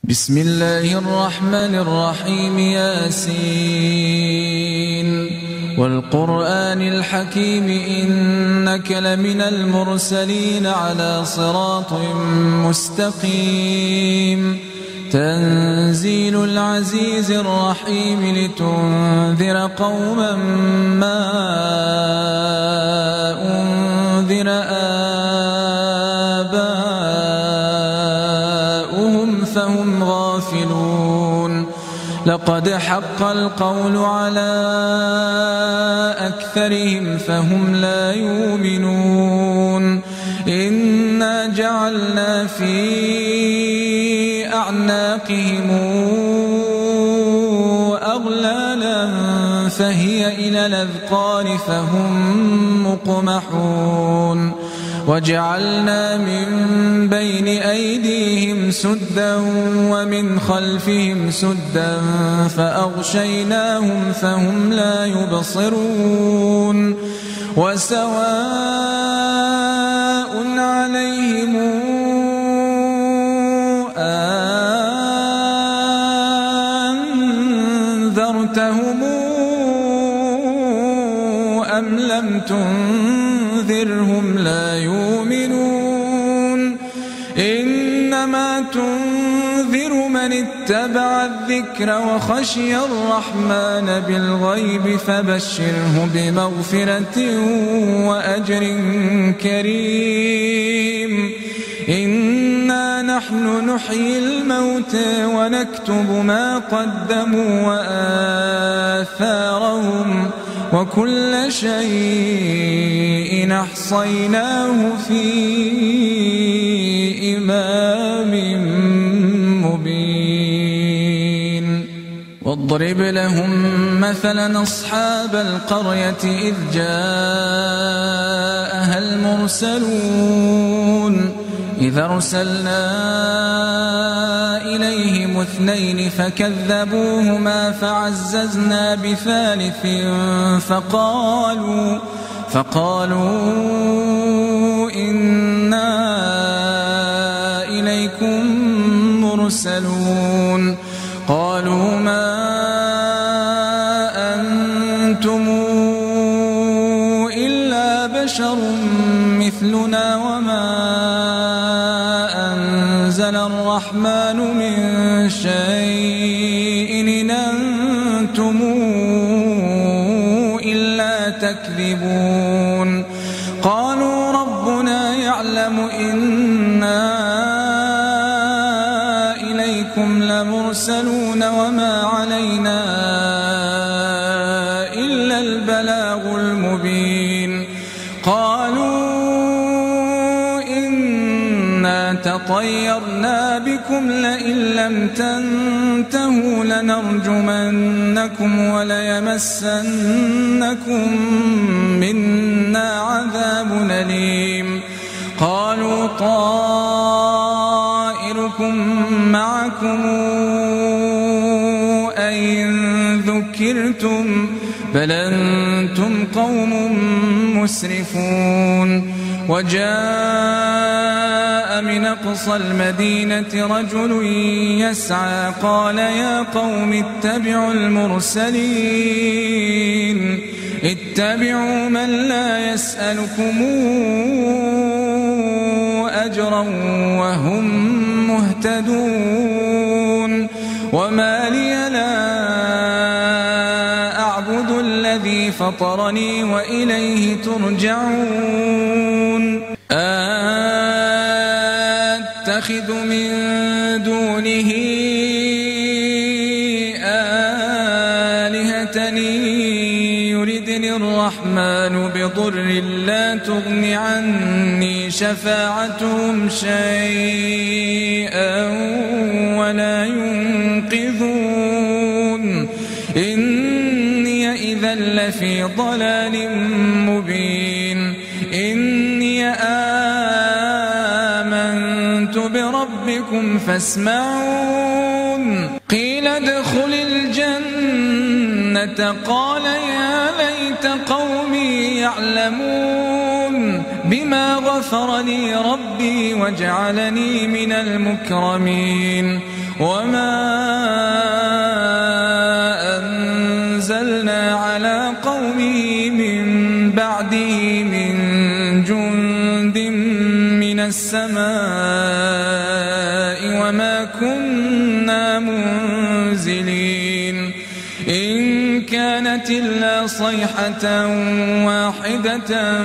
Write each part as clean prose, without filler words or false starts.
بسم الله الرحمن الرحيم. ياسين والقرآن الحكيم إنك لمن المرسلين على صراط مستقيم. تنزيل العزيز الرحيم لتنذر قوما ما أنذر آباؤهم فهم غافلون. لقد حق القول على أكثرهم فهم لا يؤمنون. إنا جعلنا في أعناقهم أغلالا فهي إلى الأذقان فهم مقمحون. وجعلنا من بين أيديهم سدا ومن خلفهم سدا فأغشيناهم فهم لا يبصرون. وسواء عليهم أنذرتهم أم لم تنذرهم لا يؤمنون. إنما تنذر من اتبع الذكر وخشي الرحمن بالغيب فبشره بمغفرة وأجر كريم. إنا نحن نحيي الموتى ونكتب ما قدموا وآثارهم وكل شيء أحصيناه في إمام مبين. واضرب لهم مثلا أصحاب القرية إذ جاءها المرسلون. إذا أرسلنا إليهم اثنين فكذبوهما فعززنا بثالث فقالوا إنا إليكم مرسلون. قالوا ما أنتم إلا بشر مثلنا وما أنزل الرحمن من شيء إن أنتم إلا تكذبون. قالوا ربنا يعلم إنا إليكم لمرسلون وما علينا إلا البلاغ المبين. قالوا إنا تطيرنا بكم لئن لم تنتهوا لنرجمنكم وليمسنكم منا عذاب أليم. قالوا طائركم معكم أئن ذكرتم بل أنتم قوم مسرفون. وجاء من أقصى المدينة رجل يسعى قال يا قوم اتبعوا المرسلين. اتبعوا من لا يسألكم أجرا وهم مهتدون. وما لي لا أعبد الذي فطرني وإليه ترجعون. أتخذ من دونه آلهة يردني الرحمن بضر لا تغن عني شفاعتهم شيئا ولا ينقذون. إني إذا لفي ضلال مبين. إني آمنت بربكم فاسمعون. قيل ادخل الجنة قال يا ليت قومي يعلمون بما غفر لي ربي وجعلني من المكرمين. وما أنزلنا على قومه من بعده من جند من السماء وما كنا منزلين إن كانت إلا صيحة واحدة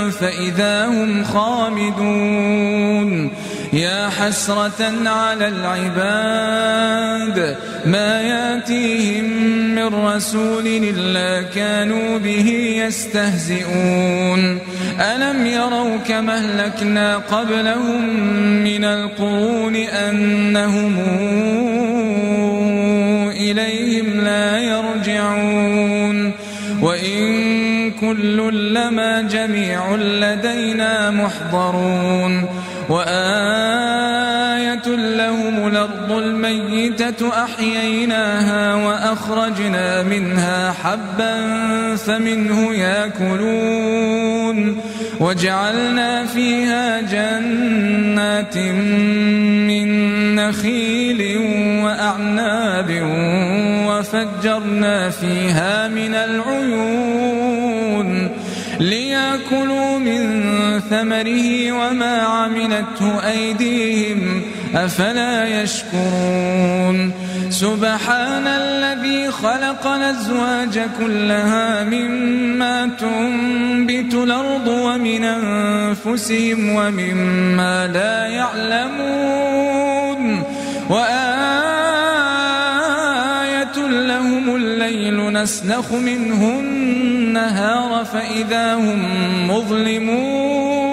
فإذا هم خامدون يا حسرة على العباد ما ياتيهم من رسول إلا كانوا به يستهزئون ألم يروا كما أهلكنا قبلهم من القرون أنهم إليهم لا يرجعون وإن كل لما جميع لدينا محضرون وآية لهم الأرض الميتة أحييناها وأخرجنا منها حبا فمنه يأكلون وجعلنا فيها جنات من نخيل وأعناب وفجرنا فيها من العيون ليأكلوا من ثمره وما عملته أيديهم أفلا يشكرون سبحان الذي خلق الأزواج كلها مما تنبت الأرض ومن أنفسهم ومما لا يعلمون وآية لهم الليل نسلخ منه النهار فإذا هم مظلمون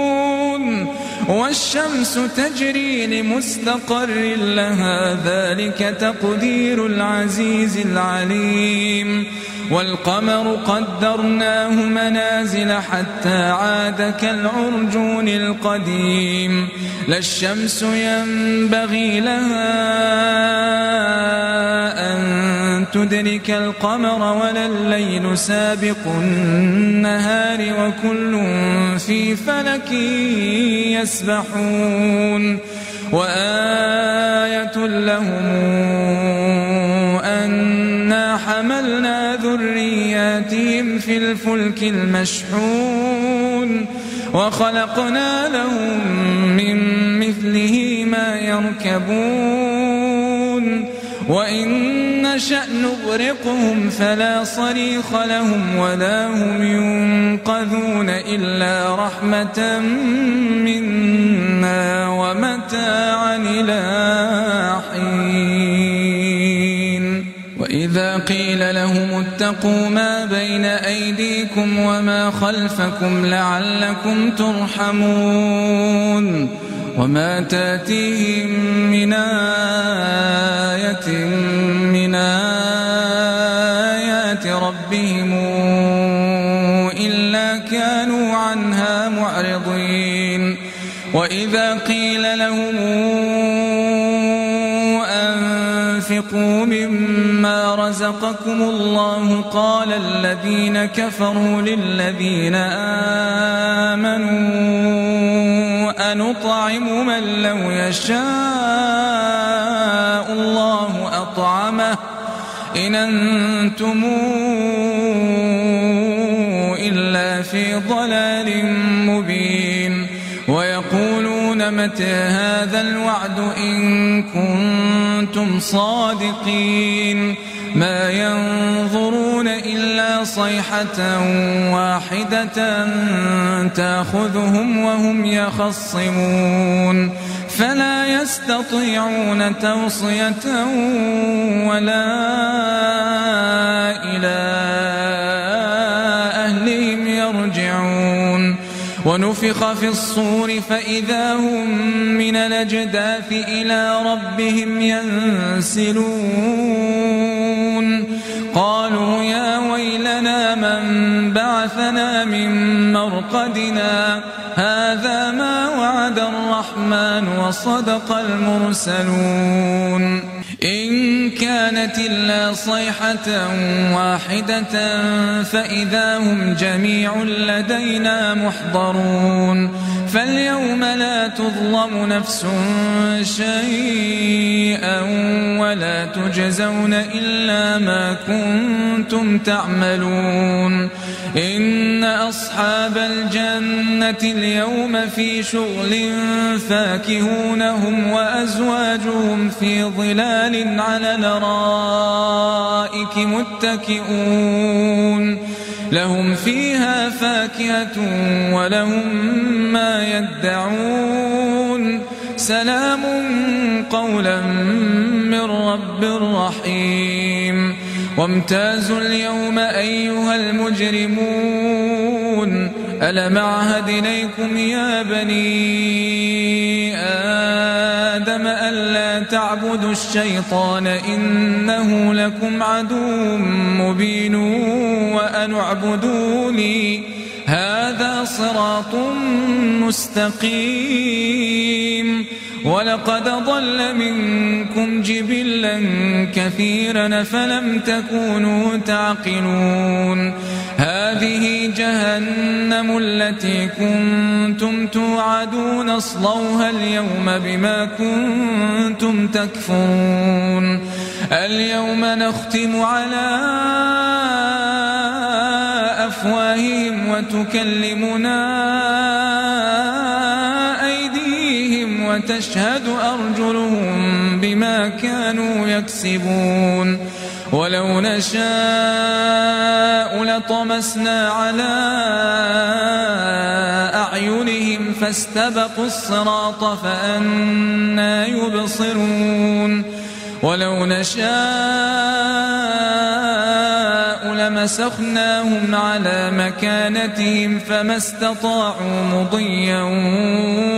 والشمس تجري لمستقر لها ذلك تقدير العزيز العليم والقمر قدرناه منازل حتى عاد كالعرجون القديم لا الشمس ينبغي لها أن تدرك القمر ولا الليل سابق النهار وكل في فلك يسبحون وآية لهم أنا حملنا ذرياتهم في الفلك المشحون وخلقنا لهم من مثله ما يركبون وإن نشأ نغرقهم فلا صريخ لهم ولا هم ينقذون إلا رحمة منا ومتاعا إلى حين وإذا قيل لهم اتقوا ما بين أيديكم وما خلفكم لعلكم ترحمون وما تاتيهم من آية من آيات ربهم إلا كانوا عنها معرضين وإذا قيل لهم أنفقوا مما رزقكم الله قال الذين كفروا للذين آمنوا أنطعم من لو يشاء الله أطعمه إن أنتم إلا في ضلال مبين ويقولون متى هذا الوعد إن كنتم صادقين ما ينظرون إلا صيحة واحدة تأخذهم وهم يخصمون فلا يستطيعون توصية ولا إلى أهلهم يرجعون ونفخ في الصور فإذا هم من الأجداث إلى ربهم ينسلون قالوا يا ويلنا من بعثنا من مرقدنا هذا ما وعد الرحمن وصدق المرسلون إن كانت إلا صيحة واحدة فإذا هم جميع لدينا محضرون فاليوم لا تظلم نفس شيئا ولا تجزون إلا ما كنتم تعملون إن أصحاب الجنة اليوم في شغل فاكهون هم وأزواجهم في ظلال على الأرائك متكئون لهم فيها فاكهة ولهم ما يدعون سلام قولا من رب رحيم وامتازوا اليوم أيها المجرمون ألم أعهد إليكم يا بني آدم ألا تعبدوا الشيطان إنه لكم عدو مبين وأن اعبدوني هذا صراط مستقيم ولقد ضل منكم جبلا كثيرا فلم تكونوا تعقلون هذه جهنم التي كنتم توعدون اصلوها اليوم بما كنتم تكفرون اليوم نختم على أفواههم وتكلمنا أيديهم وتشهد أرجلهم بما كانوا يكسبون ولو نشاء لطمسنا على أعينهم فاستبقوا الصراط فأنى يبصرون ولو نشاء لمسخناهم على مكانتهم فما استطاعوا مضيا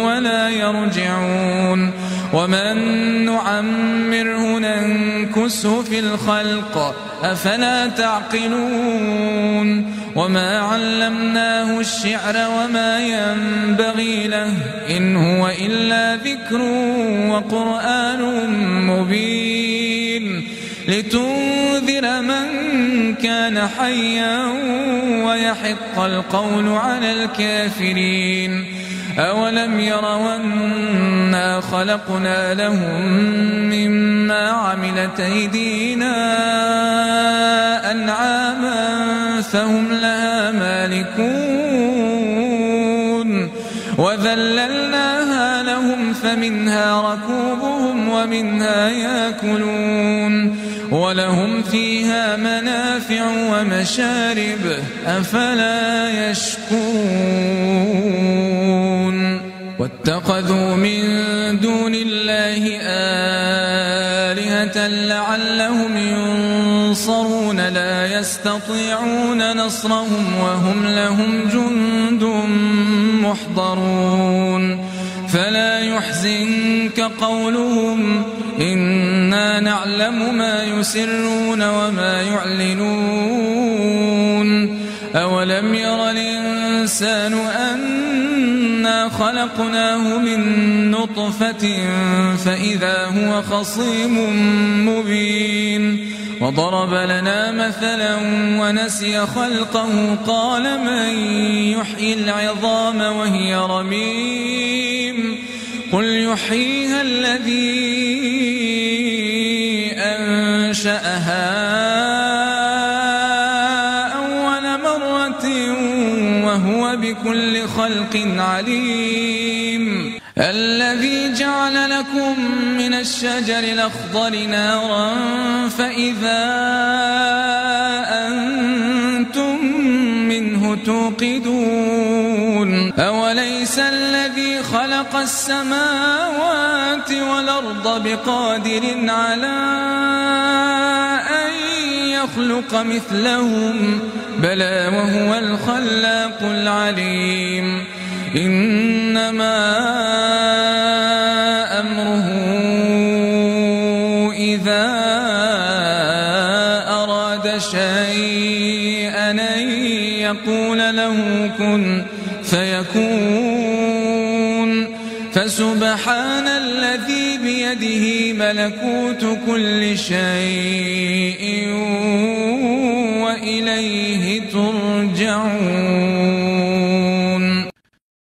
ولا يرجعون ومن نعمره ننكسه في الخلق أفلا تعقلون وما علمناه الشعر وما ينبغي له إن هو إلا ذكر وقرآن مبين لتنذر من كان حيا ويحق القول على الكافرين أولم يروا أنا خلقنا لهم مما عملت أيدينا أنعاما فهم لها مالكون وذللناها لهم فمنها ركوبهم ومنها يأكلون ولهم فيها منافع ومشارب أفلا يشكرون واتخذوا من دون الله آلهة لعلهم ينصرون لا يستطيعون نصرهم وهم لهم جند محضرون فلا يحزنك قولهم إنا نعلم ما يسرون وما يعلنون أولم ير الإنسان أنا خلقناه من نطفة فإذا هو خصيم مبين وضرب لنا مثلا ونسي خلقه قال من يحيي العظام وهي رميم قل يحييها الذي أنشأها أول مرة وهو بكل خلق عليم الذي جعل لكم من الشجر الأخضر نارا فإذا أنتم منه توقدون أوليس الذي خلق السماوات والأرض بقادر على أن يخلق مثلهم بلى وهو الخلاق العليم إنما أمره إذا أراد شيئا أن يقول له كن فيكون فسبحان الذي بيده ملكوت كل شيء وإليه ترجعون